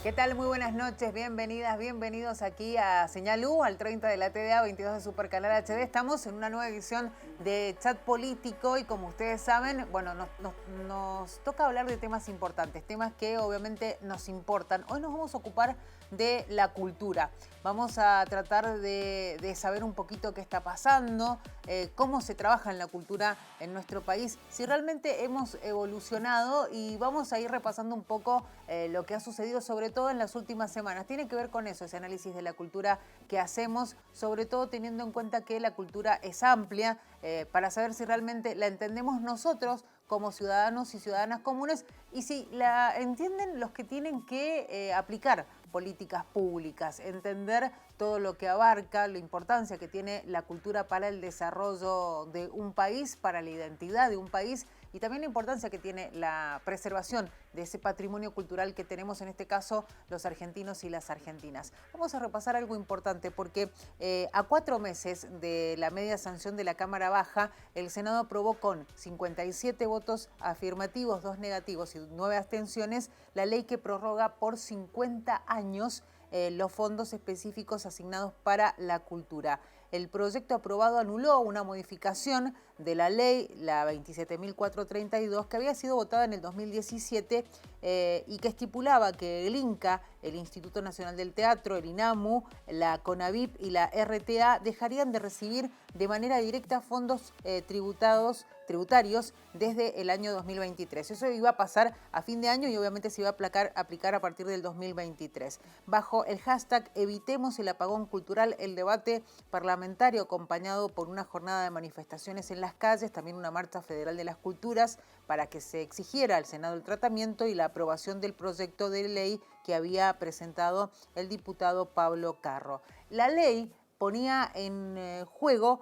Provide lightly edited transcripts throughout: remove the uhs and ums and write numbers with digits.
¿Qué tal? Muy buenas noches, bienvenidas, bienvenidos aquí a Señal U, al 30 de la TDA, 22 de Supercanal HD. Estamos en una nueva edición de Chat Político y como ustedes saben, bueno, nos toca hablar de temas importantes, temas que obviamente nos importan. Hoy nos vamos a ocupar de la cultura. Vamos a tratar de saber un poquito qué está pasando, cómo se trabaja en la cultura en nuestro país, si realmente hemos evolucionado y vamos a ir repasando un poco lo que ha sucedido sobre todo en las últimas semanas. Tiene que ver con eso, ese análisis de la cultura que hacemos, sobre todo teniendo en cuenta que la cultura es amplia, para saber si realmente la entendemos nosotros como ciudadanos y ciudadanas comunes y si la entienden los que tienen que aplicar políticas públicas, entender todo lo que abarca, la importancia que tiene la cultura para el desarrollo de un país, para la identidad de un país y también la importancia que tiene la preservación de ese patrimonio cultural que tenemos, en este caso, los argentinos y las argentinas. Vamos a repasar algo importante porque a 4 meses de la media sanción de la Cámara Baja, el Senado aprobó con 57 votos afirmativos, 2 negativos y 9 abstenciones, la ley que prorroga por 50 años los fondos específicos asignados para la cultura. El proyecto aprobado anuló una modificación de la ley, la 27.432, que había sido votada en el 2017 y que estipulaba que el INCA, el Instituto Nacional del Teatro, el INAMU, la CONAVIP y la RTA dejarían de recibir de manera directa fondos tributarios desde el año 2023. Eso iba a pasar a fin de año y obviamente se iba a aplicar a partir del 2023. Bajo el hashtag Evitemos el apagón cultural, el debate parlamentario acompañado por una jornada de manifestaciones en las calles, también una marcha federal de las culturas para que se exigiera al Senado el tratamiento y la aprobación del proyecto de ley que había presentado el diputado Pablo Carro. La ley ponía en juego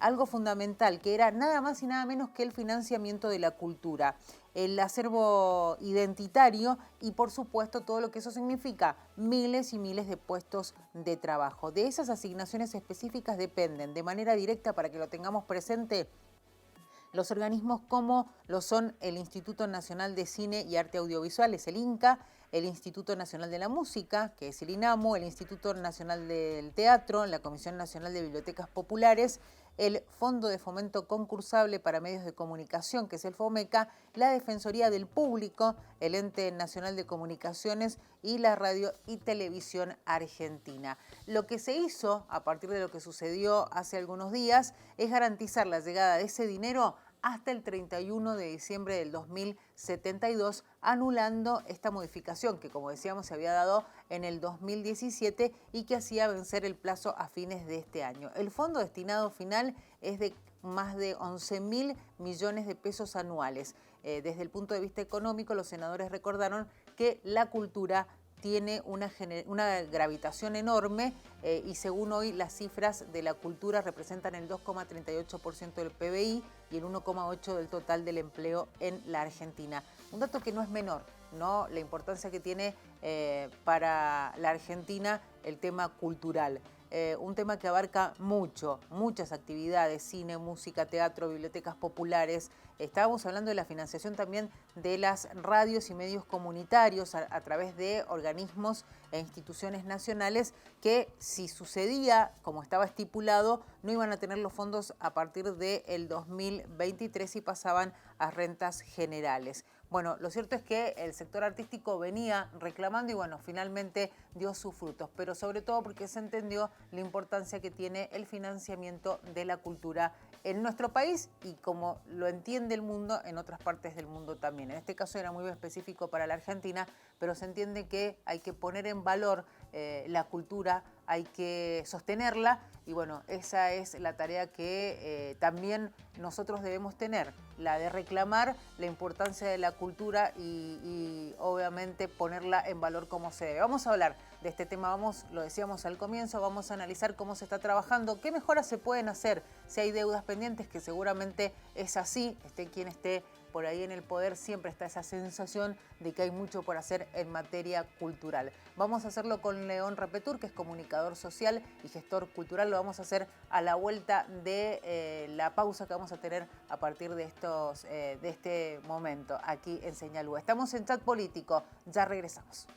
algo fundamental, que era nada más y nada menos que el financiamiento de la cultura, el acervo identitario y, por supuesto, todo lo que eso significa, miles y miles de puestos de trabajo. De esas asignaciones específicas dependen de manera directa, para que lo tengamos presente, los organismos como lo son el Instituto Nacional de Cine y Arte Audiovisual, es el INCA, el Instituto Nacional de la Música, que es el INAMU, el Instituto Nacional del Teatro, la Comisión Nacional de Bibliotecas Populares, el Fondo de Fomento Concursable para Medios de Comunicación, que es el FOMECA, la Defensoría del Público, el Ente Nacional de Comunicaciones y la Radio y Televisión Argentina. Lo que se hizo a partir de lo que sucedió hace algunos días es garantizar la llegada de ese dinero hasta el 31 de diciembre del 2072, anulando esta modificación que, como decíamos, se había dado en el 2017 y que hacía vencer el plazo a fines de este año. El fondo destinado final es de más de 11.000 millones de pesos anuales. Desde el punto de vista económico, los senadores recordaron que la cultura tiene una gravitación enorme y según hoy las cifras de la cultura representan el 2,38% del PBI y el 1,8% del total del empleo en la Argentina. Un dato que no es menor, ¿no? La importancia que tiene para la Argentina el tema cultural. Un tema que abarca muchas actividades, cine, música, teatro, bibliotecas populares. Estábamos hablando de la financiación también de las radios y medios comunitarios a través de organismos e instituciones nacionales que, si sucedía como estaba estipulado, no iban a tener los fondos a partir del 2023 y pasaban a rentas generales. Bueno, lo cierto es que el sector artístico venía reclamando y bueno, finalmente dio sus frutos, pero sobre todo porque se entendió la importancia que tiene el financiamiento de la cultura en nuestro país y como lo entiende el mundo en otras partes del mundo también. En este caso era muy específico para la Argentina, pero se entiende que hay que poner en valor la cultura, hay que sostenerla y bueno, esa es la tarea que también nosotros debemos tener, la de reclamar la importancia de la cultura y obviamente ponerla en valor como se debe. Vamos a hablar de este tema, lo decíamos al comienzo, vamos a analizar cómo se está trabajando, qué mejoras se pueden hacer, si hay deudas pendientes, que seguramente es así, esté quien esté por ahí en el poder, siempre está esa sensación de que hay mucho por hacer en materia cultural. Vamos a hacerlo con León Repetur, que es comunicador social y gestor cultural. Lo vamos a hacer a la vuelta de la pausa que vamos a tener a partir de este momento aquí en Señal U. Estamos en Chat Político, ya regresamos.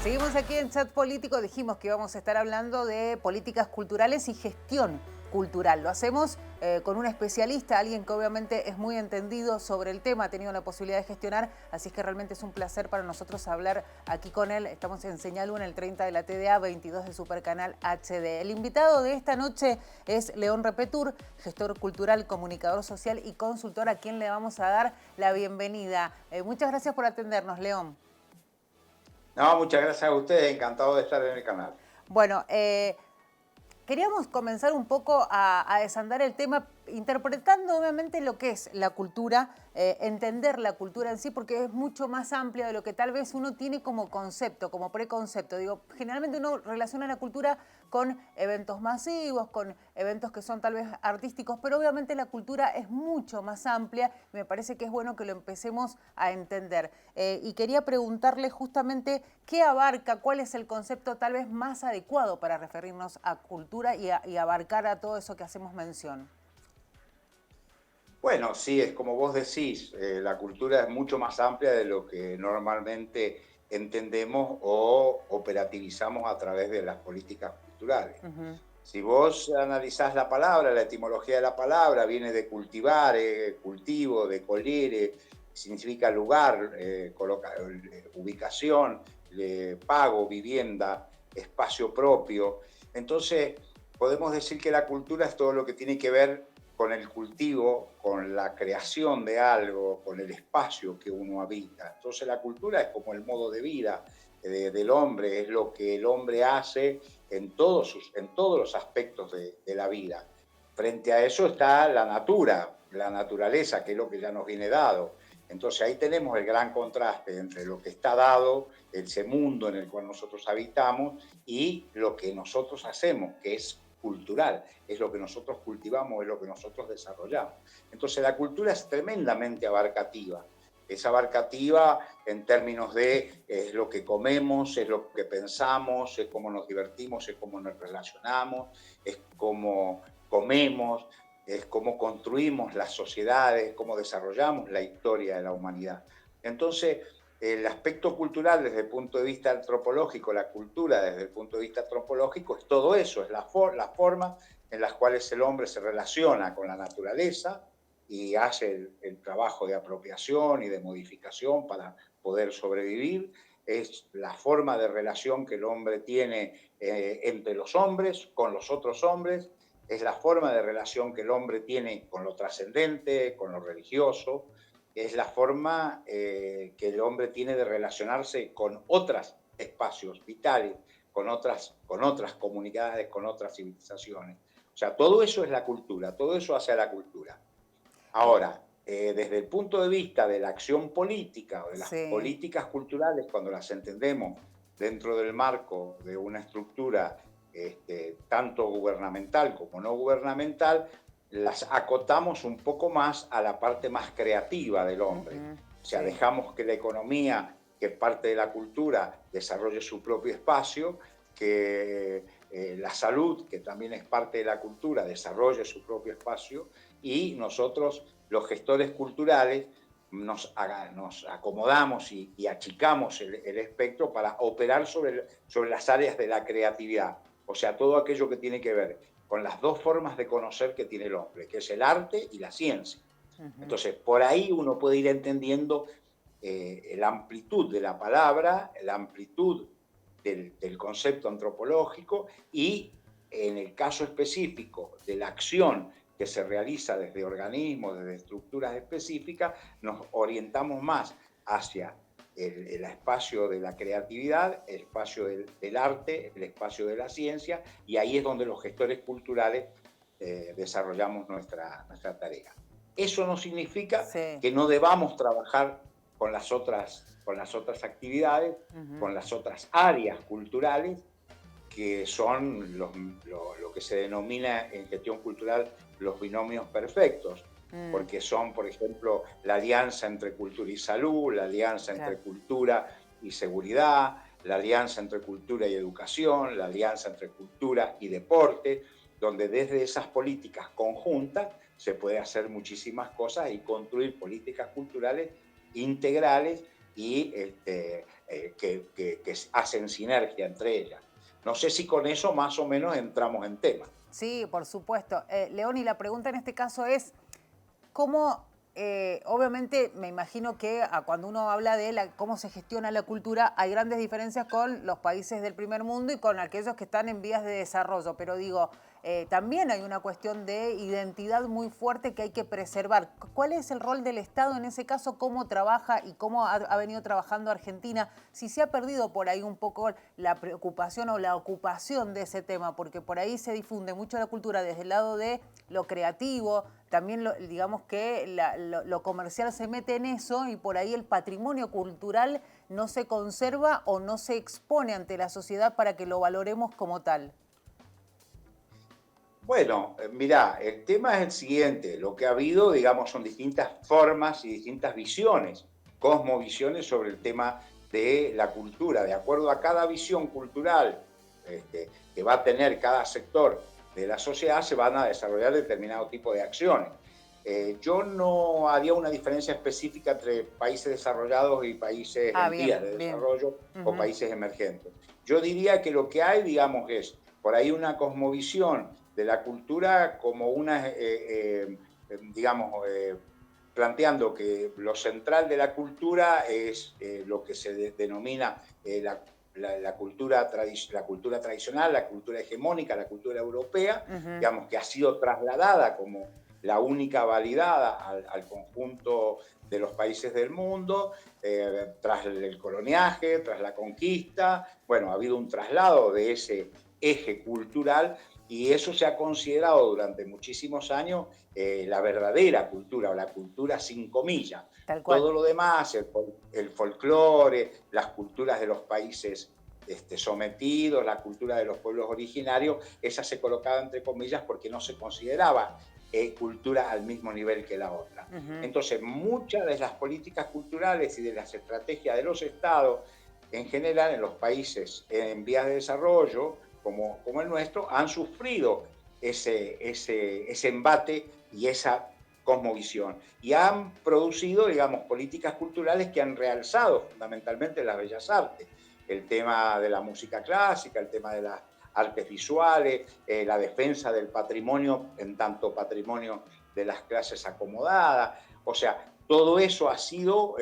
Seguimos aquí en Chat Político. Dijimos que íbamos a estar hablando de políticas culturales y gestión cultural. Lo hacemos con un especialista, alguien que obviamente es muy entendido sobre el tema, ha tenido la posibilidad de gestionar, así es que realmente es un placer para nosotros hablar aquí con él. Estamos en Señal 1, en el 30 de la TDA, 22 de Supercanal HD. El invitado de esta noche es León Repetur, gestor cultural, comunicador social y consultor, a quien le vamos a dar la bienvenida. Muchas gracias por atendernos, León. No, muchas gracias a ustedes, encantado de estar en el canal. Bueno, queríamos comenzar un poco a desandar el tema, interpretando obviamente lo que es la cultura, entender la cultura en sí, porque es mucho más amplia de lo que tal vez uno tiene como concepto, como preconcepto. Digo, generalmente uno relaciona la cultura con eventos masivos, con eventos que son tal vez artísticos, pero obviamente la cultura es mucho más amplia y me parece que es bueno que lo empecemos a entender. Y quería preguntarle justamente qué abarca, cuál es el concepto tal vez más adecuado para referirnos a cultura y abarcar a todo eso que hacemos mención. Bueno, sí, es como vos decís, la cultura es mucho más amplia de lo que normalmente entendemos o operativizamos a través de las políticas culturales. Ujú. Si vos analizás la palabra, la etimología de la palabra viene de cultivar, cultivo, de colere, significa lugar, ubicación, pago, vivienda, espacio propio. Entonces, podemos decir que la cultura es todo lo que tiene que ver con el cultivo, con la creación de algo, con el espacio que uno habita. Entonces la cultura es como el modo de vida del hombre, es lo que el hombre hace en todos los aspectos de la vida. Frente a eso está la naturaleza, que es lo que ya nos viene dado. Entonces ahí tenemos el gran contraste entre lo que está dado, ese mundo en el cual nosotros habitamos, y lo que nosotros hacemos, que es cultural, es lo que nosotros cultivamos, es lo que nosotros desarrollamos. Entonces la cultura es tremendamente abarcativa. Es abarcativa en términos de es lo que comemos, es lo que pensamos, es cómo nos divertimos, es cómo nos relacionamos, es cómo comemos, es cómo construimos las sociedades, cómo desarrollamos la historia de la humanidad. Entonces, el aspecto cultural desde el punto de vista antropológico, la cultura desde el punto de vista antropológico, es todo eso, es la forma en las cuales el hombre se relaciona con la naturaleza y hace el trabajo de apropiación y de modificación para poder sobrevivir. Es la forma de relación que el hombre tiene entre los hombres, con los otros hombres, es la forma de relación que el hombre tiene con lo trascendente, con lo religioso, es la forma que el hombre tiene de relacionarse con otros espacios vitales, con otras comunidades, con otras civilizaciones. O sea, todo eso es la cultura, todo eso hace a la cultura. Ahora, desde el punto de vista de la acción política o de las Sí. políticas culturales, cuando las entendemos dentro del marco de una estructura tanto gubernamental como no gubernamental, las acotamos un poco más a la parte más creativa del hombre. O sea, Sí. dejamos que la economía, que es parte de la cultura, desarrolle su propio espacio, que la salud, que también es parte de la cultura, desarrolle su propio espacio, y nosotros, los gestores culturales, nos acomodamos y achicamos el espectro para operar sobre las áreas de la creatividad. O sea, todo aquello que tiene que ver con las dos formas de conocer que tiene el hombre, que es el arte y la ciencia. Entonces, por ahí uno puede ir entendiendo la amplitud de la palabra, la amplitud del concepto antropológico y, en el caso específico de la acción que se realiza desde organismos, desde estructuras específicas, nos orientamos más hacia el espacio de la creatividad, el espacio del arte, el espacio de la ciencia, y ahí es donde los gestores culturales desarrollamos nuestra tarea. Eso no significa Sí. que no debamos trabajar con las otras actividades, con las otras áreas culturales, que son lo que se denomina en gestión cultural los binomios perfectos, porque son, por ejemplo, la alianza entre cultura y salud, la alianza Claro. entre cultura y seguridad, la alianza entre cultura y educación, la alianza entre cultura y deporte, donde desde esas políticas conjuntas se puede hacer muchísimas cosas y construir políticas culturales integrales y que hacen sinergia entre ellas. No sé si con eso más o menos entramos en tema. Sí, por supuesto. Leoni, la pregunta en este caso es, ¿cómo, obviamente me imagino que cuando uno habla de cómo se gestiona la cultura, hay grandes diferencias con los países del primer mundo y con aquellos que están en vías de desarrollo, pero digo, también hay una cuestión de identidad muy fuerte que hay que preservar. ¿Cuál es el rol del Estado en ese caso? ¿Cómo trabaja y cómo ha venido trabajando Argentina? Si se ha perdido por ahí un poco la preocupación o la ocupación de ese tema, porque por ahí se difunde mucho la cultura desde el lado de lo creativo, también digamos que lo comercial se mete en eso y por ahí el patrimonio cultural no se conserva o no se expone ante la sociedad para que lo valoremos como tal. Bueno, mirá, el tema es el siguiente. Lo que ha habido, digamos, son distintas formas y distintas visiones, cosmovisiones sobre el tema de la cultura. De acuerdo a cada visión cultural que va a tener cada sector de la sociedad, se van a desarrollar determinado tipo de acciones. Yo no haría una diferencia específica entre países desarrollados y países en vías de desarrollo o países emergentes. Yo diría que lo que hay, digamos, es por ahí una cosmovisión de la cultura como una, digamos, planteando que lo central de la cultura es lo que se denomina la cultura tradicional, la cultura hegemónica, la cultura europea, digamos, que ha sido trasladada como la única validada al conjunto de los países del mundo, tras el coloniaje, tras la conquista. Bueno, ha habido un traslado de ese eje cultural y eso se ha considerado durante muchísimos años la verdadera cultura o la cultura sin comillas. Todo lo demás, el folclore, las culturas de los países sometidos, la cultura de los pueblos originarios, esa se colocaba entre comillas porque no se consideraba cultura al mismo nivel que la otra. Entonces, muchas de las políticas culturales y de las estrategias de los estados, en general en los países en vías de desarrollo, como el nuestro, han sufrido ese embate y esa cosmovisión. Y han producido, digamos, políticas culturales que han realzado fundamentalmente las bellas artes. El tema de la música clásica, el tema de las artes visuales, la defensa del patrimonio, en tanto patrimonio de las clases acomodadas. O sea, todo eso ha sido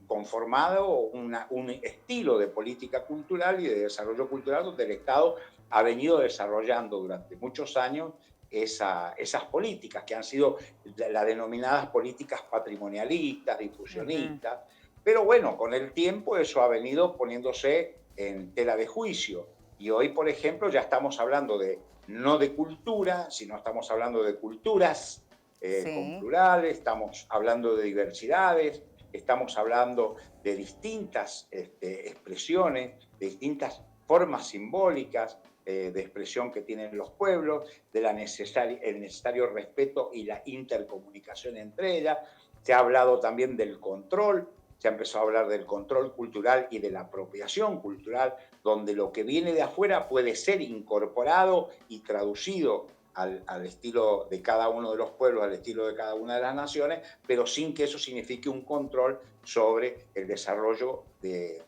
conformado un estilo de política cultural y de desarrollo cultural donde el Estado ha venido desarrollando durante muchos años esas políticas que han sido las denominadas políticas patrimonialistas, difusionistas. Pero bueno, con el tiempo eso ha venido poniéndose en tela de juicio. Y hoy, por ejemplo, ya estamos hablando no de cultura, sino estamos hablando de culturas con plurales, estamos hablando de diversidades, estamos hablando de distintas expresiones, de distintas formas simbólicas de expresión que tienen los pueblos, del necesario respeto y la intercomunicación entre ellas. Se ha hablado también del control, se ha empezado a hablar del control cultural y de la apropiación cultural, donde lo que viene de afuera puede ser incorporado y traducido al estilo de cada uno de los pueblos, al estilo de cada una de las naciones, pero sin que eso signifique un control sobre el desarrollo de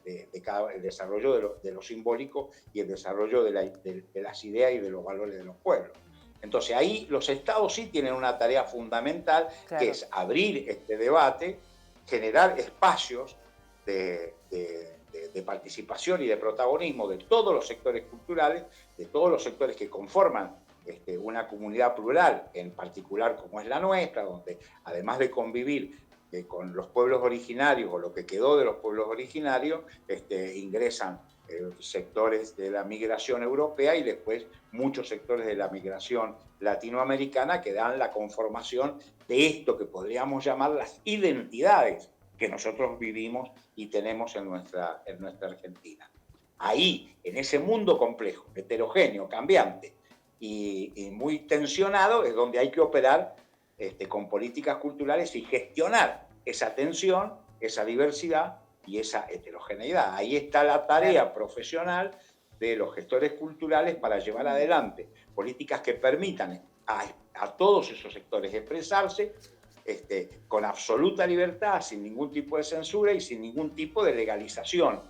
lo simbólico y el desarrollo de las ideas y de los valores de los pueblos. Entonces ahí los estados sí tienen una tarea fundamental, que es abrir este debate, generar espacios de participación y de protagonismo de todos los sectores culturales, de todos los sectores que conforman una comunidad plural, en particular como es la nuestra, donde además de convivir con los pueblos originarios o lo que quedó de los pueblos originarios, ingresan sectores de la migración europea y después muchos sectores de la migración latinoamericana que dan la conformación de esto que podríamos llamar las identidades que nosotros vivimos y tenemos en nuestra Argentina. Ahí, en ese mundo complejo, heterogéneo, cambiante y muy tensionado, es donde hay que operar con políticas culturales y gestionar esa tensión, esa diversidad y esa heterogeneidad. Ahí está la tarea profesional de los gestores culturales para llevar adelante políticas que permitan a todos esos sectores expresarse con absoluta libertad, sin ningún tipo de censura y sin ningún tipo de legalización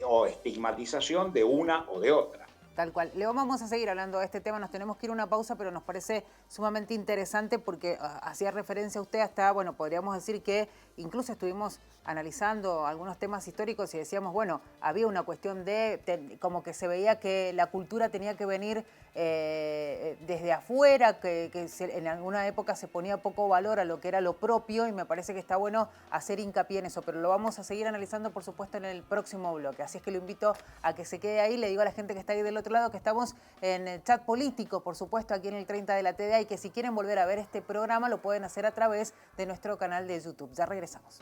o estigmatización de una o de otra. Tal cual. Leo, vamos a seguir hablando de este tema, nos tenemos que ir a una pausa, pero nos parece sumamente interesante porque hacía referencia a usted hasta, bueno, podríamos decir que incluso estuvimos analizando algunos temas históricos y decíamos, bueno, había una cuestión de como que se veía que la cultura tenía que venir desde afuera, que en alguna época se ponía poco valor a lo que era lo propio y me parece que está bueno hacer hincapié en eso, pero lo vamos a seguir analizando, por supuesto, en el próximo bloque. Así es que lo invito a que se quede ahí. Le digo a la gente que está ahí del otro lado que estamos en el chat político, por supuesto, aquí en el 30 de la TDA, y que si quieren volver a ver este programa lo pueden hacer a través de nuestro canal de YouTube. Ya regresamos.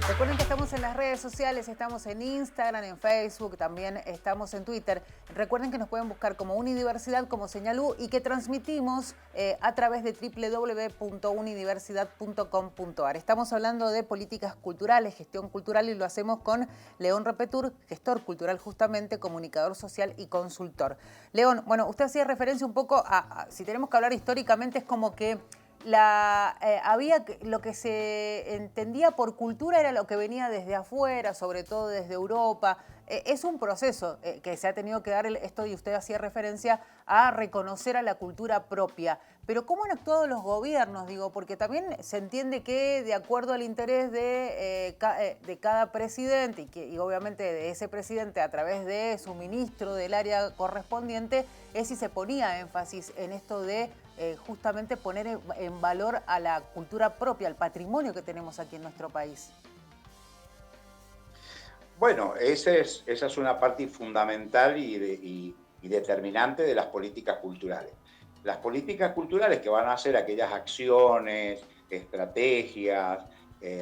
Recuerden que estamos en las redes sociales, estamos en Instagram, en Facebook, también estamos en Twitter. Recuerden que nos pueden buscar como Unidiversidad, como Señal U, y que transmitimos a través de www.unidiversidad.com.ar. Estamos hablando de políticas culturales, gestión cultural, y lo hacemos con León Repetur, gestor cultural justamente, comunicador social y consultor. León, bueno, usted hacía referencia un poco si tenemos que hablar históricamente, es como que lo que se entendía por cultura era lo que venía desde afuera, sobre todo desde Europa. Es un proceso que se ha tenido que dar esto, y usted hacía referencia a reconocer a la cultura propia. Pero ¿cómo han actuado los gobiernos? Digo, porque también se entiende que de acuerdo al interés de cada presidente y obviamente de ese presidente a través de su ministro del área correspondiente, es si se ponía énfasis en esto de justamente poner en valor a la cultura propia, al patrimonio que tenemos aquí en nuestro país. Bueno, esa es una parte fundamental y determinante de las políticas culturales. Las políticas culturales, que van a ser aquellas acciones, estrategias,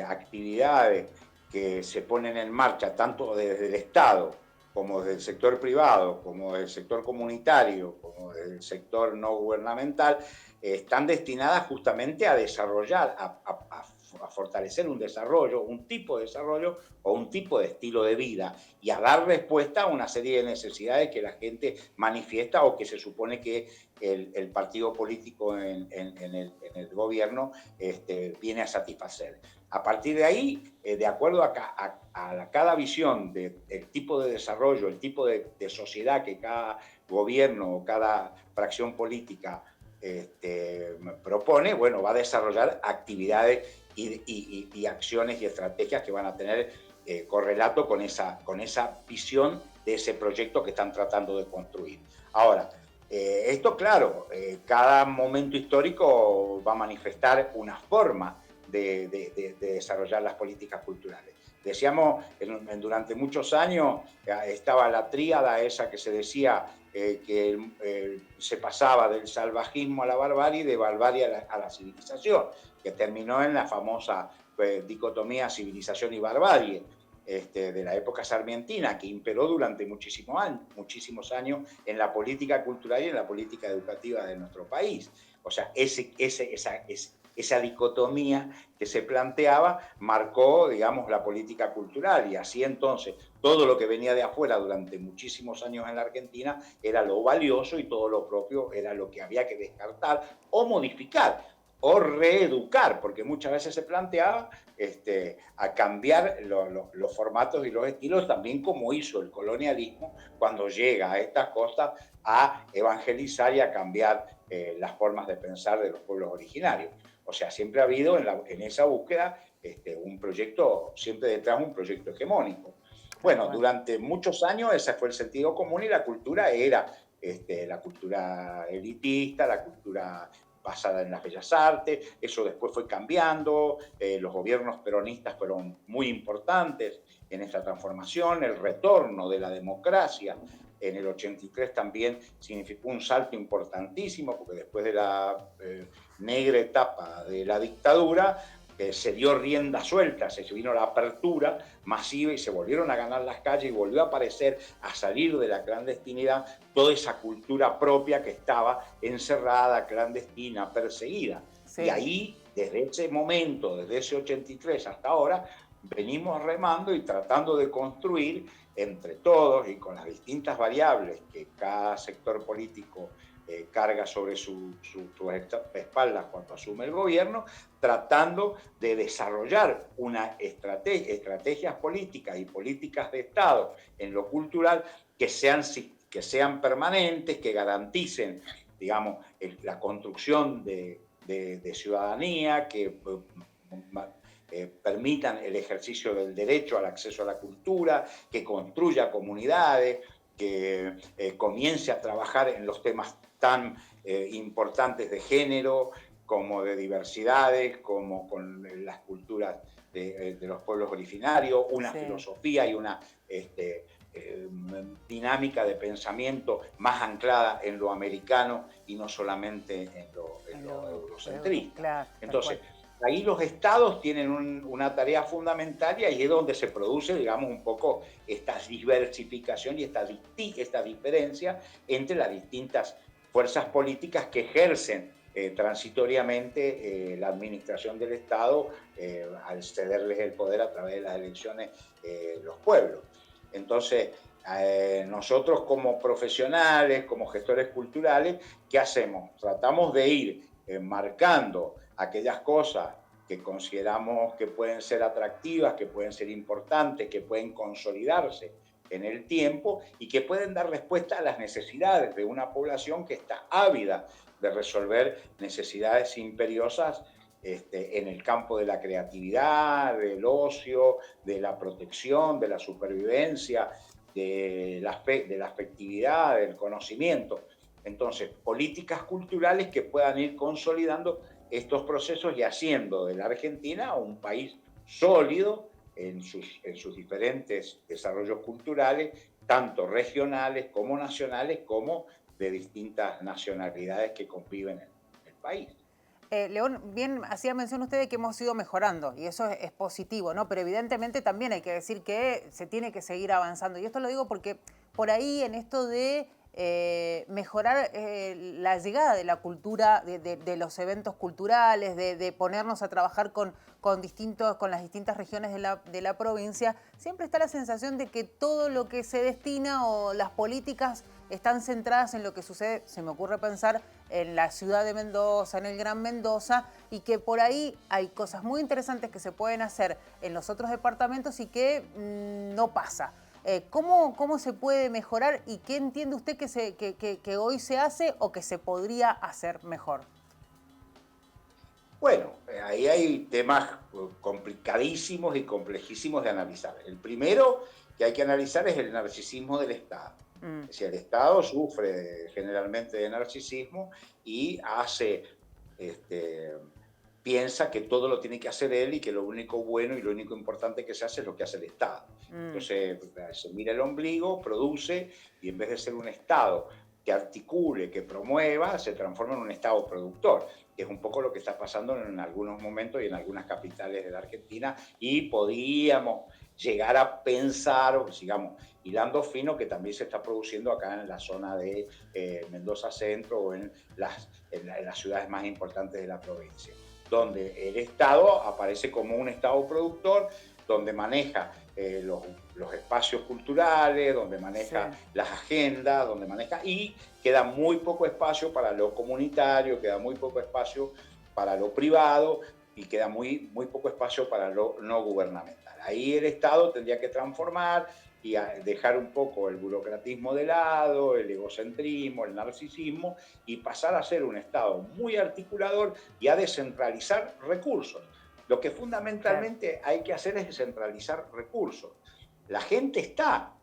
actividades que se ponen en marcha tanto desde el Estado como desde el sector privado, como del sector comunitario, como del sector no gubernamental, están destinadas justamente a desarrollar, a fortalecer un desarrollo, un tipo de desarrollo o un tipo de estilo de vida, y a dar respuesta a una serie de necesidades que la gente manifiesta o que se supone que el partido político en el gobierno viene a satisfacer. A partir de ahí, de acuerdo a cada visión del tipo de desarrollo, el tipo de sociedad que cada gobierno o cada fracción política propone, bueno, va a desarrollar actividades y acciones y estrategias que van a tener correlato con esa visión de ese proyecto que están tratando de construir. Ahora, esto, claro, cada momento histórico va a manifestar una forma de desarrollar las políticas culturales. Decíamos, durante muchos años estaba la tríada esa que se decía que se pasaba del salvajismo a la barbarie y de barbarie a la civilización, que terminó en la famosa dicotomía civilización y barbarie de la época sarmientina, que imperó durante muchísimos años en la política cultural y en la política educativa de nuestro país. O sea, esa dicotomía que se planteaba marcó, digamos, la política cultural, y así entonces todo lo que venía de afuera durante muchísimos años en la Argentina era lo valioso y todo lo propio era lo que había que descartar o modificar o reeducar, porque muchas veces se planteaba a cambiar los formatos y los estilos, también como hizo el colonialismo cuando llega a estas costas a evangelizar y a cambiar las formas de pensar de los pueblos originarios. O sea, siempre ha habido en esa búsqueda un proyecto, siempre detrás un proyecto hegemónico. Bueno, durante muchos años ese fue el sentido común, y la cultura era la cultura elitista, la cultura basada en las bellas artes. Eso después fue cambiando, los gobiernos peronistas fueron muy importantes en esta transformación, el retorno de la democracia en el 83 también significó un salto importantísimo, porque después de la negra etapa de la dictadura, se dio rienda suelta, se vino la apertura masiva y se volvieron a ganar las calles y volvió a aparecer, a salir de la clandestinidad, toda esa cultura propia que estaba encerrada, clandestina, perseguida. Sí. Y ahí, desde ese momento, desde ese 83 hasta ahora, venimos remando y tratando de construir entre todos y con las distintas variables que cada sector político carga sobre sus espaldas cuando asume el gobierno, tratando de desarrollar estrategias políticas y políticas de Estado en lo cultural que sean permanentes, que garanticen, digamos, la construcción de ciudadanía, que permitan el ejercicio del derecho al acceso a la cultura, que construya comunidades, que comience a trabajar en los temas tan importantes de género, como de diversidades, como con las culturas de los pueblos originarios, una filosofía y una dinámica de pensamiento más anclada en lo americano y no solamente en lo eurocentrista. Claro, entonces, ahí los estados tienen una tarea fundamental y ahí es donde se produce, digamos, un poco esta diversificación y esta diferencia entre las distintas fuerzas políticas que ejercen transitoriamente la administración del Estado al cederles el poder a través de las elecciones los pueblos. Entonces, nosotros como profesionales, como gestores culturales, ¿qué hacemos? Tratamos de ir marcando aquellas cosas que consideramos que pueden ser atractivas, que pueden ser importantes, que pueden consolidarse en el tiempo y que pueden dar respuesta a las necesidades de una población que está ávida de resolver necesidades imperiosas en el campo de la creatividad, del ocio, de la protección, de la supervivencia, de la afectividad, del conocimiento. Entonces, políticas culturales que puedan ir consolidando estos procesos y haciendo de la Argentina un país sólido en sus diferentes desarrollos culturales, tanto regionales como nacionales, como de distintas nacionalidades que conviven en el país. León, bien hacía mención usted de que hemos ido mejorando y eso es positivo, ¿no? Pero evidentemente también hay que decir que se tiene que seguir avanzando. Y esto lo digo porque por ahí en esto de mejorar la llegada de la cultura, de los eventos culturales, de ponernos a trabajar con las distintas regiones de la provincia, siempre está la sensación de que todo lo que se destina o las políticas están centradas en lo que sucede, se me ocurre pensar, en la ciudad de Mendoza, en el Gran Mendoza, y que por ahí hay cosas muy interesantes que se pueden hacer en los otros departamentos y que no pasa. ¿Cómo se puede mejorar y qué entiende usted que hoy se hace o que se podría hacer mejor? Bueno, ahí hay temas complicadísimos y complejísimos de analizar. El primero que hay que analizar es el narcisismo del Estado. Es decir, el Estado sufre generalmente de narcisismo y piensa que todo lo tiene que hacer él y que lo único bueno y lo único importante que se hace es lo que hace el Estado. Entonces se mira el ombligo, produce, y en vez de ser un Estado que articule, que promueva, se transforma en un Estado productor, que es un poco lo que está pasando en algunos momentos y en algunas capitales de la Argentina, y podríamos llegar a pensar, o sigamos hilando fino, que también se está produciendo acá en la zona de Mendoza Centro o en las ciudades más importantes de la provincia, donde el Estado aparece como un Estado productor, donde maneja los espacios culturales, donde maneja las agendas, donde maneja, y queda muy poco espacio para lo comunitario, queda muy poco espacio para lo privado y queda muy poco espacio para lo no gubernamental. Ahí el Estado tendría que transformar y dejar un poco el burocratismo de lado, el egocentrismo, el narcisismo, y pasar a ser un Estado muy articulador y a descentralizar recursos. Lo que fundamentalmente hay que hacer es descentralizar recursos. La gente está,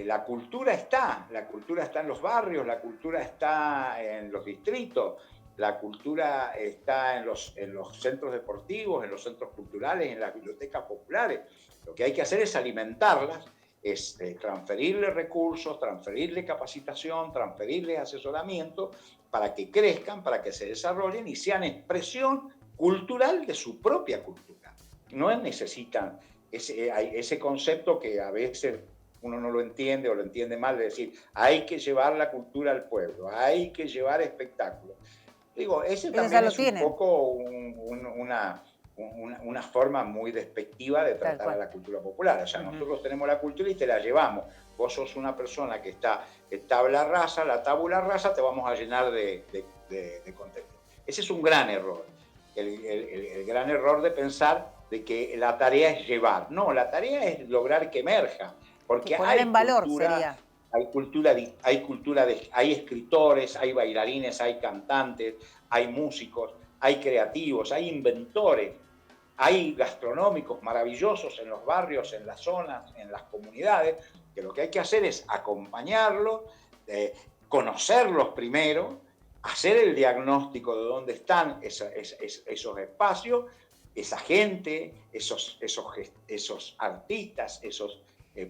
la cultura está en los barrios, la cultura está en los distritos, la cultura está en los centros deportivos, en los centros culturales, en las bibliotecas populares. Lo que hay que hacer es alimentarlas, es transferirle recursos, transferirle capacitación, transferirle asesoramiento para que crezcan, para que se desarrollen y sean expresión cultural de su propia cultura. No necesitan ese concepto que a veces uno no lo entiende o lo entiende mal, de decir, hay que llevar la cultura al pueblo, hay que llevar espectáculos. Digo, ese también es un poco una una forma muy despectiva de tratar a la cultura popular. O sea, nosotros tenemos la cultura y te la llevamos. Vos sos una persona que está tabla rasa, la tabula rasa te vamos a llenar de contenido. Ese es un gran error. El gran error de pensar de que la tarea es llevar. No, la tarea es lograr que emerja. Porque que poner hay en valor cultura, sería. hay escritores, hay bailarines, hay cantantes, hay músicos, hay creativos, hay inventores, hay gastronómicos maravillosos en los barrios, en las zonas, en las comunidades, que lo que hay que hacer es acompañarlos, conocerlos primero, hacer el diagnóstico de dónde están esos espacios, esa gente, esos artistas, esos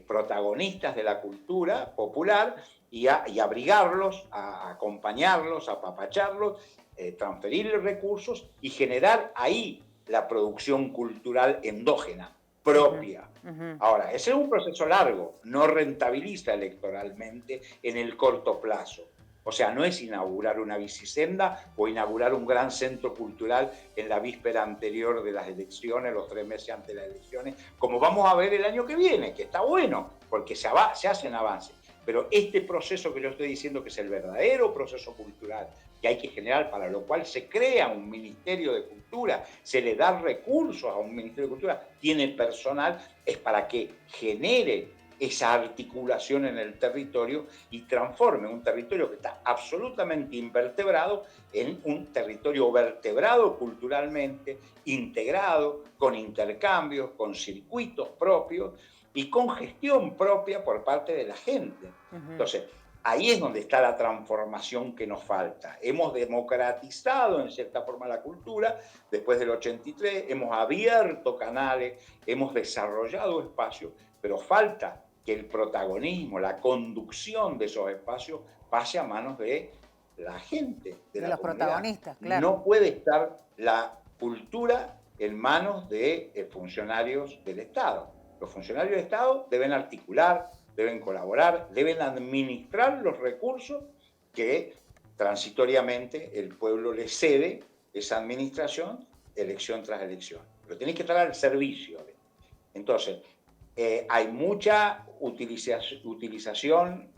protagonistas de la cultura popular y abrigarlos, a acompañarlos, a apapacharlos, transferirles recursos y generar ahí la producción cultural endógena, propia. Ahora, ese es un proceso largo, no rentabiliza electoralmente en el corto plazo. O sea, no es inaugurar una bicisenda o inaugurar un gran centro cultural en la víspera anterior de las elecciones, los 3 meses antes de las elecciones, como vamos a ver el año que viene, que está bueno, porque se hacen avances. Pero este proceso que yo estoy diciendo que es el verdadero proceso cultural que hay que generar, para lo cual se crea un Ministerio de Cultura, se le da recursos a un Ministerio de Cultura, tiene personal, es para que genere esa articulación en el territorio y transforme un territorio que está absolutamente invertebrado en un territorio vertebrado culturalmente, integrado, con intercambios, con circuitos propios y con gestión propia por parte de la gente. Entonces, ahí es donde está la transformación que nos falta. Hemos democratizado en cierta forma la cultura después del 83, hemos abierto canales, hemos desarrollado espacios, pero falta que el protagonismo, la conducción de esos espacios pase a manos de la gente, de la los comunidad. Protagonistas, claro. No puede estar la cultura en manos de funcionarios del Estado. Los funcionarios del Estado deben articular, deben colaborar, deben administrar los recursos que transitoriamente el pueblo les cede esa administración, elección tras elección. Pero tiene que estar al servicio. Entonces, hay mucha utilización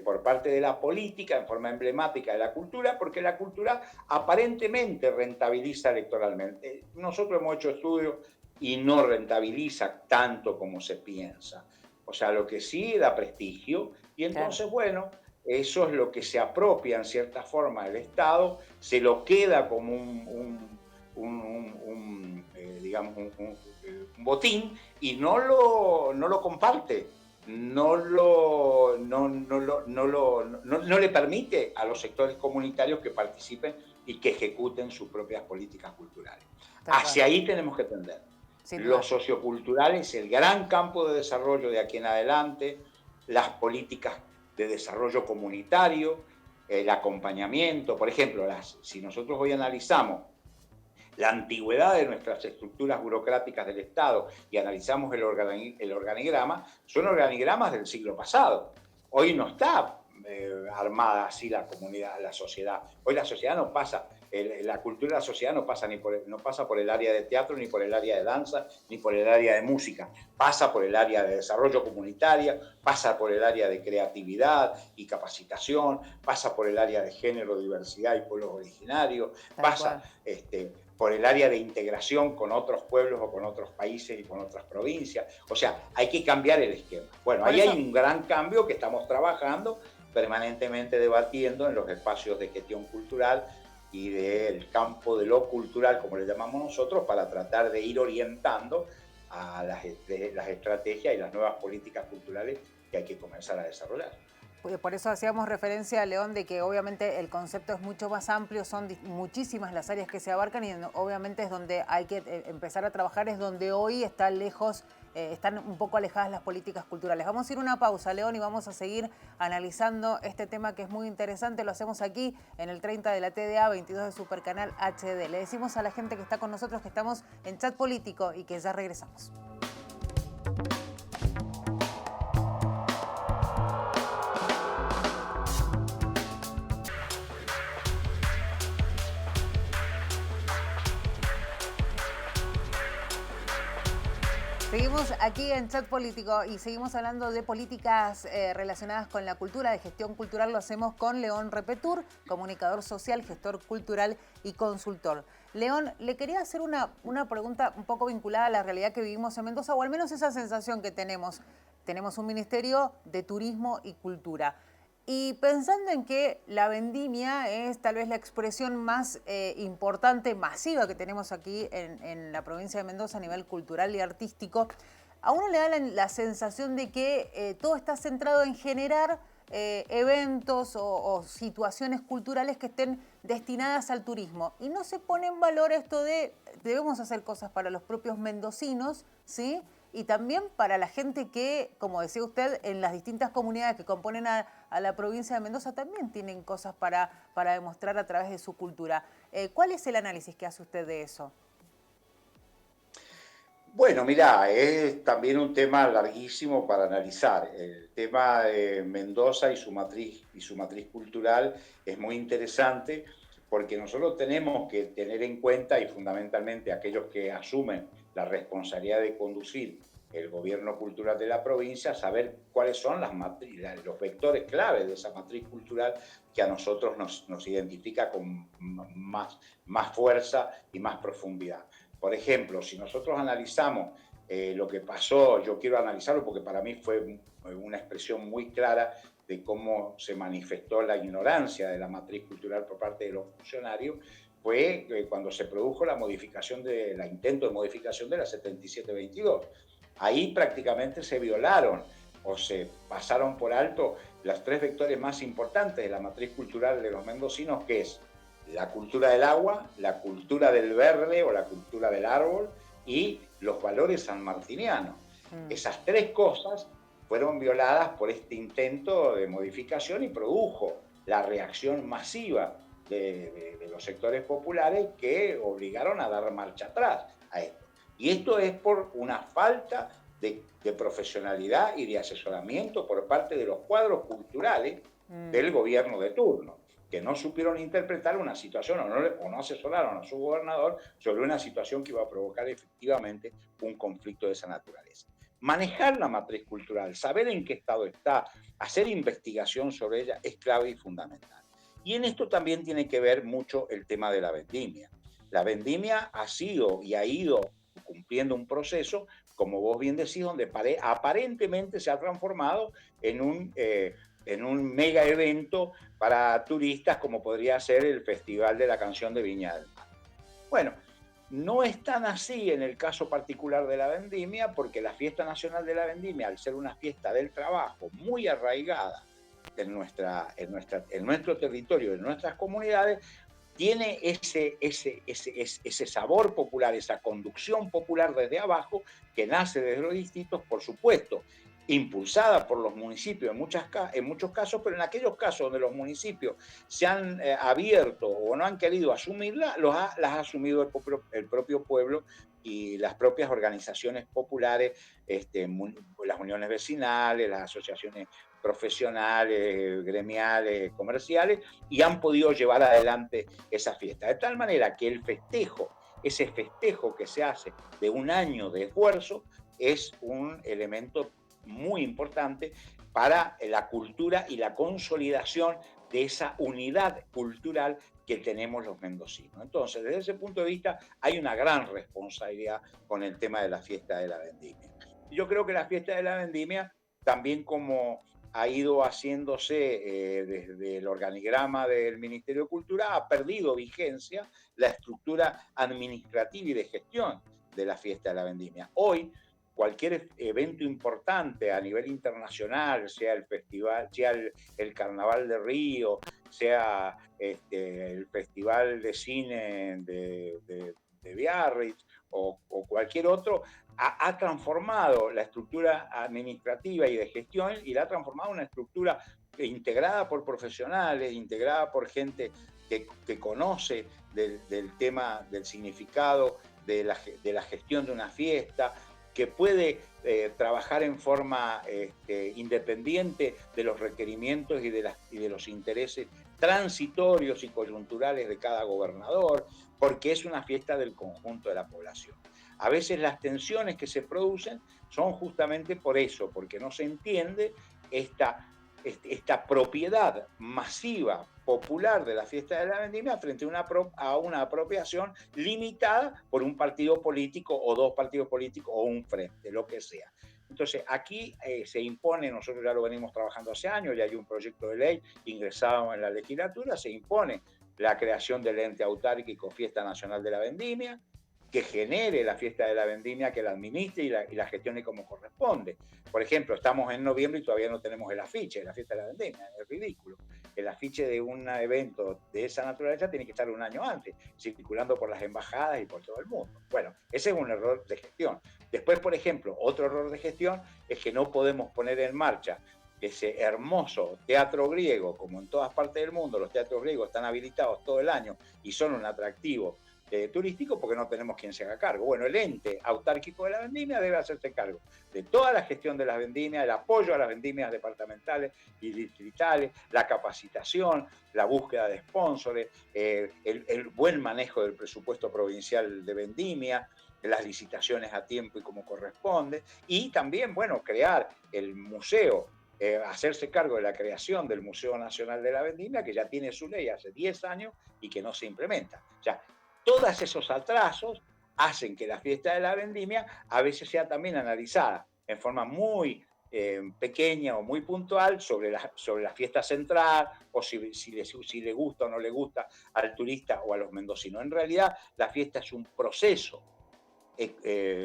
por parte de la política en forma emblemática de la cultura, porque la cultura aparentemente rentabiliza electoralmente. Nosotros hemos hecho estudios y no rentabiliza tanto como se piensa. O sea, lo que sí da prestigio, y entonces, claro, bueno, eso es lo que se apropia en cierta forma del Estado, se lo queda como digamos, un botín y no lo comparte, no le permite a los sectores comunitarios que participen y que ejecuten sus propias políticas culturales. Hacia ahí tenemos que tender. Los socioculturales, el gran campo de desarrollo de aquí en adelante, las políticas de desarrollo comunitario, el acompañamiento. Por ejemplo, si nosotros hoy analizamos la antigüedad de nuestras estructuras burocráticas del Estado y analizamos el organigrama, son organigramas del siglo pasado. Hoy no está armada así la comunidad, la sociedad. Hoy la sociedad no pasa, la cultura de la sociedad no pasa por el área de teatro, ni por el área de danza, ni por el área de música. Pasa por el área de desarrollo comunitario, pasa por el área de creatividad y capacitación, pasa por el área de género, diversidad y pueblos originarios, pasa por el área de integración con otros pueblos o con otros países y con otras provincias. O sea, hay que cambiar el esquema. Bueno, ahí hay un gran cambio que estamos trabajando, permanentemente debatiendo en los espacios de gestión cultural y del campo de lo cultural, como le llamamos nosotros, para tratar de ir orientando a las estrategias y las nuevas políticas culturales que hay que comenzar a desarrollar. Por eso hacíamos referencia, León, de que obviamente el concepto es mucho más amplio, son muchísimas las áreas que se abarcan y obviamente es donde hay que empezar a trabajar, es donde hoy está lejos, están un poco alejadas las políticas culturales. Vamos a ir a una pausa, León, y vamos a seguir analizando este tema que es muy interesante. Lo hacemos aquí en el 30 de la TDA, 22 de Supercanal HD. Le decimos a la gente que está con nosotros que estamos en Chat Político y que ya regresamos. Seguimos aquí en Chat Político y seguimos hablando de políticas relacionadas con la cultura, de gestión cultural. Lo hacemos con León Repetur, comunicador social, gestor cultural y consultor. León, le quería hacer una pregunta un poco vinculada a la realidad que vivimos en Mendoza, o al menos esa sensación que tenemos. Tenemos un Ministerio de Turismo y Cultura. Y pensando en que la vendimia es tal vez la expresión más importante, masiva que tenemos aquí en la provincia de Mendoza a nivel cultural y artístico, a uno le da la sensación de que todo está centrado en generar eventos o situaciones culturales que estén destinadas al turismo. Y no se pone en valor esto de debemos hacer cosas para los propios mendocinos, ¿sí? Y también para la gente que, como decía usted, en las distintas comunidades que componen a la provincia de Mendoza también tienen cosas para demostrar a través de su cultura. ¿Cuál es el análisis que hace usted de eso? Bueno, mirá, es también un tema larguísimo para analizar. El tema de Mendoza y su matriz cultural es muy interesante porque nosotros tenemos que tener en cuenta, y fundamentalmente aquellos que asumen la responsabilidad de conducir el gobierno cultural de la provincia, saber cuáles son los vectores clave de esa matriz cultural que a nosotros nos identifica con más fuerza y más profundidad. Por ejemplo, si nosotros analizamos lo que pasó, yo quiero analizarlo porque para mí fue una expresión muy clara de cómo se manifestó la ignorancia de la matriz cultural por parte de los funcionarios, fue cuando se produjo la intento de modificación de la 7722. Ahí prácticamente se violaron o se pasaron por alto los tres vectores más importantes de la matriz cultural de los mendocinos, que es la cultura del agua, la cultura del verde o la cultura del árbol y los valores sanmartinianos. Esas tres cosas fueron violadas por este intento de modificación y produjo la reacción masiva de los sectores populares que obligaron a dar marcha atrás a esto. Y esto es por una falta de profesionalidad y de asesoramiento por parte de los cuadros culturales del gobierno de turno, que no supieron interpretar una situación o no asesoraron a su gobernador sobre una situación que iba a provocar efectivamente un conflicto de esa naturaleza. Manejar la matriz cultural, saber en qué estado está, hacer investigación sobre ella es clave y fundamental. Y en esto también tiene que ver mucho el tema de la vendimia. La vendimia ha sido y ha ido cumpliendo un proceso, como vos bien decís, donde aparentemente se ha transformado en un mega evento para turistas como podría ser el Festival de la Canción de Viña del Mar. Bueno, no es tan así en el caso particular de la vendimia, porque la Fiesta Nacional de la Vendimia, al ser una fiesta del trabajo muy arraigada en nuestro territorio, en nuestras comunidades, tiene ese sabor popular, esa conducción popular desde abajo, que nace desde los distritos, por supuesto, impulsada por los municipios en muchos casos, pero en aquellos casos donde los municipios se han abierto o no han querido asumirla, las ha asumido el propio pueblo y las propias organizaciones populares, las uniones vecinales, las asociaciones profesionales, gremiales, comerciales, y han podido llevar adelante esa fiesta. De tal manera que ese festejo que se hace de un año de esfuerzo, es un elemento muy importante para la cultura y la consolidación de esa unidad cultural que tenemos los mendocinos. Entonces, desde ese punto de vista, hay una gran responsabilidad con el tema de la fiesta de la vendimia. Yo creo que la fiesta de la vendimia, también como ha ido haciéndose desde el organigrama del Ministerio de Cultura, ha perdido vigencia la estructura administrativa y de gestión de la fiesta de la vendimia. Hoy, cualquier evento importante a nivel internacional, sea el festival, sea el Carnaval de Río, sea el Festival de Cine de Biarritz o cualquier otro, ha transformado la estructura administrativa y de gestión, y la ha transformado en una estructura integrada por profesionales, integrada por gente que conoce del tema, del significado de la gestión de una fiesta, que puede trabajar en forma independiente de los requerimientos y de los intereses transitorios y coyunturales de cada gobernador, porque es una fiesta del conjunto de la población. A veces las tensiones que se producen son justamente por eso, porque no se entiende esta propiedad masiva, popular de la fiesta de la vendimia frente a una apropiación limitada por un partido político o dos partidos políticos o un frente, lo que sea. Entonces, aquí se impone, nosotros ya lo venimos trabajando hace años, ya hay un proyecto de ley ingresado en la legislatura, se impone la creación del ente autárquico Fiesta Nacional de la Vendimia, que genere la fiesta de la vendimia, que la administre y la gestione como corresponde. Por ejemplo, estamos en noviembre y todavía no tenemos el afiche de la fiesta de la vendimia, es ridículo. El afiche de un evento de esa naturaleza tiene que estar un año antes, circulando por las embajadas y por todo el mundo. Bueno, ese es un error de gestión. Después, por ejemplo, otro error de gestión es que no podemos poner en marcha ese hermoso teatro griego, como en todas partes del mundo, los teatros griegos están habilitados todo el año y son un atractivo turístico porque no tenemos quien se haga cargo. Bueno, el ente autárquico de la vendimia debe hacerse cargo de toda la gestión de las vendimias, el apoyo a las vendimias departamentales y distritales, la capacitación, la búsqueda de sponsores, el buen manejo del presupuesto provincial de vendimia, las licitaciones a tiempo y como corresponde, y también, bueno, crear el museo, hacerse cargo de la creación del Museo Nacional de la Vendimia, que ya tiene su ley hace 10 años y que no se implementa. O sea, todos esos atrasos hacen que la fiesta de la vendimia a veces sea también analizada en forma muy pequeña o muy puntual sobre la fiesta central o si le gusta o no le gusta al turista o a los mendocinos. En realidad, la fiesta es un proceso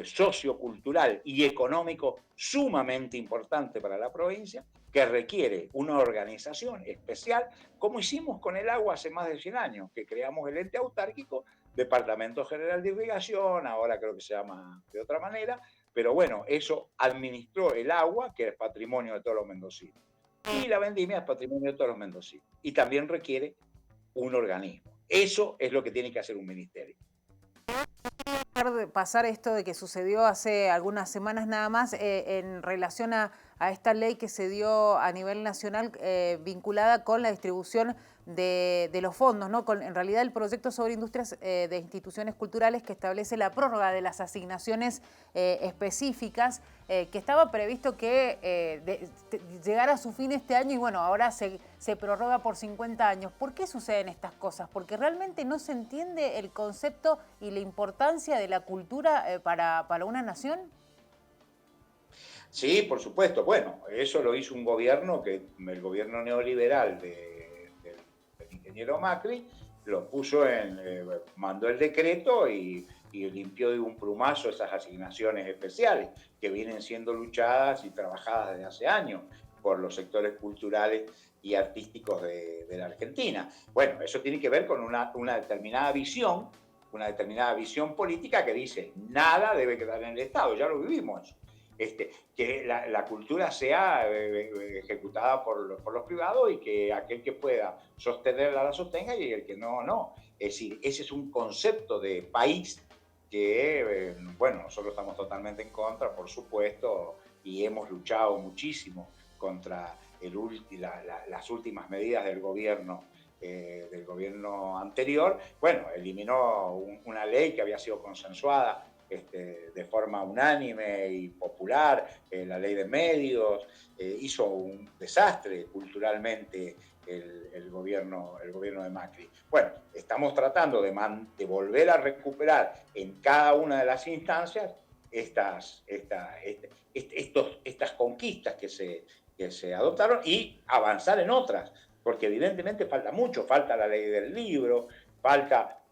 sociocultural y económico sumamente importante para la provincia, que requiere una organización especial, como hicimos con el agua hace más de 100 años, que creamos el ente autárquico, Departamento General de Irrigación, ahora creo que se llama de otra manera, pero bueno, eso administró el agua, que es patrimonio de todos los mendocinos, y la vendimia es patrimonio de todos los mendocinos, y también requiere un organismo. Eso es lo que tiene que hacer un ministerio. De pasar esto de que sucedió hace algunas semanas nada más en relación a esta ley que se dio a nivel nacional vinculada con la distribución de los fondos, ¿no? En realidad el proyecto sobre industrias de instituciones culturales que establece la prórroga de las asignaciones específicas que estaba previsto que llegara a su fin este año y bueno, ahora se prorroga por 50 años. ¿Por qué suceden estas cosas? Porque realmente no se entiende el concepto y la importancia de la cultura para una nación. Sí, por supuesto. Bueno, eso lo hizo un gobierno, el gobierno neoliberal del ingeniero Macri, lo puso mandó el decreto y limpió de un plumazo esas asignaciones especiales que vienen siendo luchadas y trabajadas desde hace años por los sectores culturales y artísticos de la Argentina. Bueno, eso tiene que ver con una determinada visión política que dice nada debe quedar en el Estado, ya lo vivimos. Que la cultura sea ejecutada por los privados y que aquel que pueda sostenerla la sostenga y el que no, no. Es decir, ese es un concepto de país que, bueno, nosotros estamos totalmente en contra, por supuesto, y hemos luchado muchísimo contra las últimas medidas del gobierno anterior. Bueno, eliminó una ley que había sido consensuada de forma unánime y popular, la ley de medios, hizo un desastre culturalmente el gobierno de Macri. Bueno, estamos tratando de volver a recuperar en cada una de las instancias estas conquistas que se adoptaron y avanzar en otras, porque evidentemente falta mucho, falta la ley del libro, falta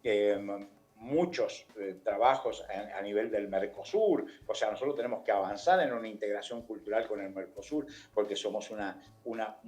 muchos trabajos a nivel del Mercosur, o sea, nosotros tenemos que avanzar en una integración cultural con el Mercosur, porque somos una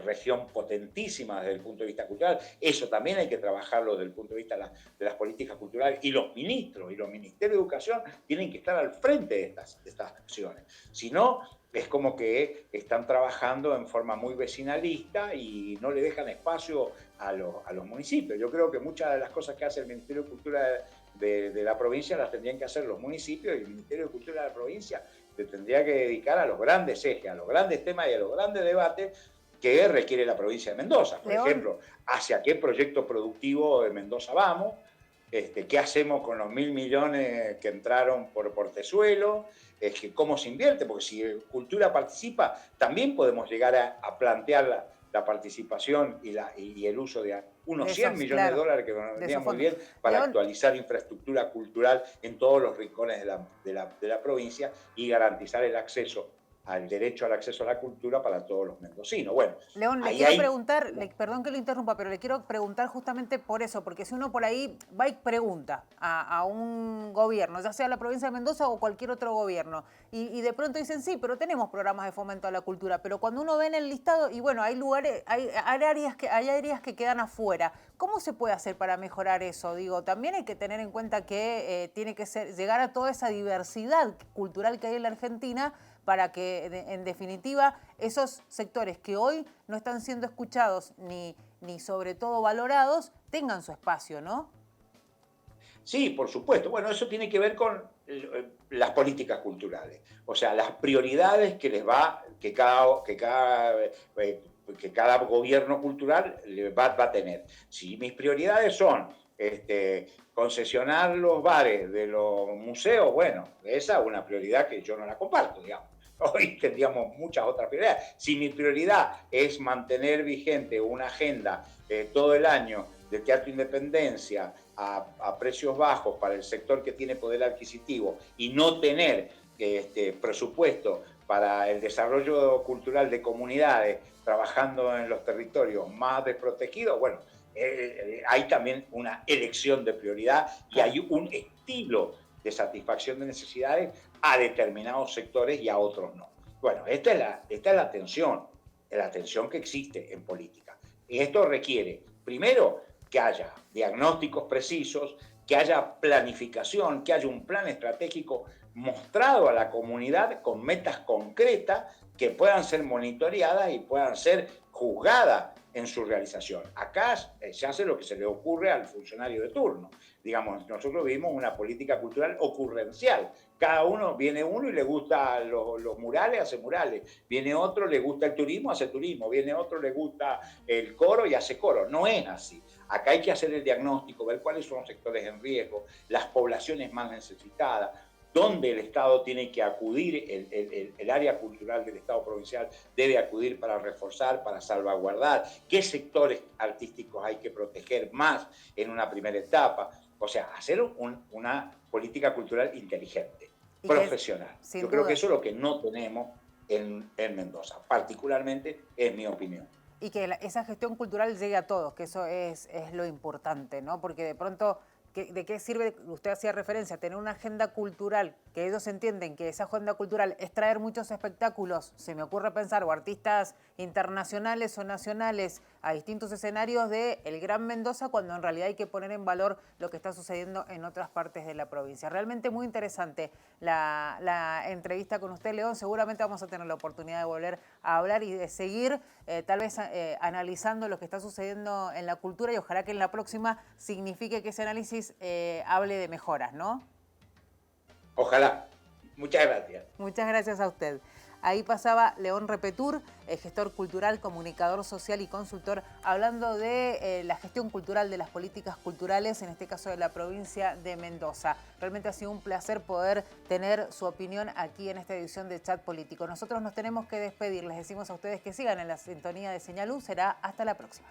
región potentísima desde el punto de vista cultural. Eso también hay que trabajarlo desde el punto de vista de las políticas culturales, y los ministros y los ministerios de educación tienen que estar al frente de estas acciones. Si no, es como que están trabajando en forma muy vecinalista y no le dejan espacio a los municipios. Yo creo que muchas de las cosas que hace el Ministerio de Cultura de la provincia las tendrían que hacer los municipios, y el Ministerio de Cultura de la provincia se tendría que dedicar a los grandes ejes, a los grandes temas y a los grandes debates que requiere la provincia de Mendoza. Por ejemplo, hacia qué proyecto productivo de Mendoza vamos, ¿Qué hacemos con los 1.000 millones que entraron por Portezuelo? ¿Cómo se invierte? Porque si Cultura participa, también podemos llegar a plantear la participación y el uso de unos 100 millones de claro, dólares que nos vendría muy bien para León, actualizar infraestructura cultural en todos los rincones de la provincia y garantizar el acceso al derecho al acceso a la cultura para todos los mendocinos. Bueno, León, le quiero preguntar, perdón que lo interrumpa, pero le quiero preguntar justamente por eso, porque si uno por ahí va y pregunta a un gobierno, ya sea la provincia de Mendoza o cualquier otro gobierno, y de pronto dicen, sí, pero tenemos programas de fomento a la cultura, pero cuando uno ve en el listado, y bueno, hay lugares, hay áreas que quedan afuera. ¿Cómo se puede hacer para mejorar eso? Digo, también hay que tener en cuenta que tiene que llegar a toda esa diversidad cultural que hay en la Argentina, para que, en definitiva, esos sectores que hoy no están siendo escuchados ni sobre todo valorados, tengan su espacio, ¿no? Sí, por supuesto. Bueno, eso tiene que ver con las políticas culturales. O sea, las prioridades que cada gobierno cultural va a tener. Si mis prioridades son concesionar los bares de los museos, bueno, esa es una prioridad que yo no la comparto, digamos. Hoy tendríamos muchas otras prioridades. Si mi prioridad es mantener vigente una agenda todo el año de Teatro Independencia a precios bajos para el sector que tiene poder adquisitivo y no tener presupuesto para el desarrollo cultural de comunidades trabajando en los territorios más desprotegidos, bueno, hay también una elección de prioridad y hay un estilo de satisfacción de necesidades a determinados sectores y a otros no. Bueno, esta es la tensión que existe en política. Y esto requiere, primero, que haya diagnósticos precisos, que haya planificación, que haya un plan estratégico mostrado a la comunidad con metas concretas que puedan ser monitoreadas y puedan ser juzgadas en su realización. Acá se hace lo que se le ocurre al funcionario de turno. Digamos, nosotros vivimos una política cultural ocurrencial. Cada uno, viene uno y le gusta los murales, hace murales. Viene otro, le gusta el turismo, hace turismo. Viene otro, le gusta el coro y hace coro. No es así. Acá hay que hacer el diagnóstico, ver cuáles son los sectores en riesgo, las poblaciones más necesitadas, dónde el Estado tiene que acudir, el área cultural del Estado provincial debe acudir para reforzar, para salvaguardar, qué sectores artísticos hay que proteger más en una primera etapa. O sea, hacer una política cultural inteligente, profesional. Yo creo que eso es lo que no tenemos en Mendoza, particularmente es mi opinión. Y que esa gestión cultural llegue a todos, que eso es lo importante, ¿no? Porque de pronto, ¿de qué sirve? Usted hacía referencia a tener una agenda cultural, que ellos entienden que esa agenda cultural es traer muchos espectáculos, se me ocurre pensar, o artistas internacionales o nacionales a distintos escenarios de el Gran Mendoza, cuando en realidad hay que poner en valor lo que está sucediendo en otras partes de la provincia. Realmente muy interesante la entrevista con usted, León. Seguramente vamos a tener la oportunidad de volver a hablar y de seguir tal vez analizando lo que está sucediendo en la cultura, y ojalá que en la próxima signifique que ese análisis hable de mejoras, ¿no? Ojalá. Muchas gracias. Muchas gracias a usted. Ahí pasaba León Repetur, gestor cultural, comunicador social y consultor, hablando de la gestión cultural, de las políticas culturales, en este caso de la provincia de Mendoza. Realmente ha sido un placer poder tener su opinión aquí en esta edición de Chat Político. Nosotros nos tenemos que despedir. Les decimos a ustedes que sigan en la sintonía de Señal U. Será hasta la próxima.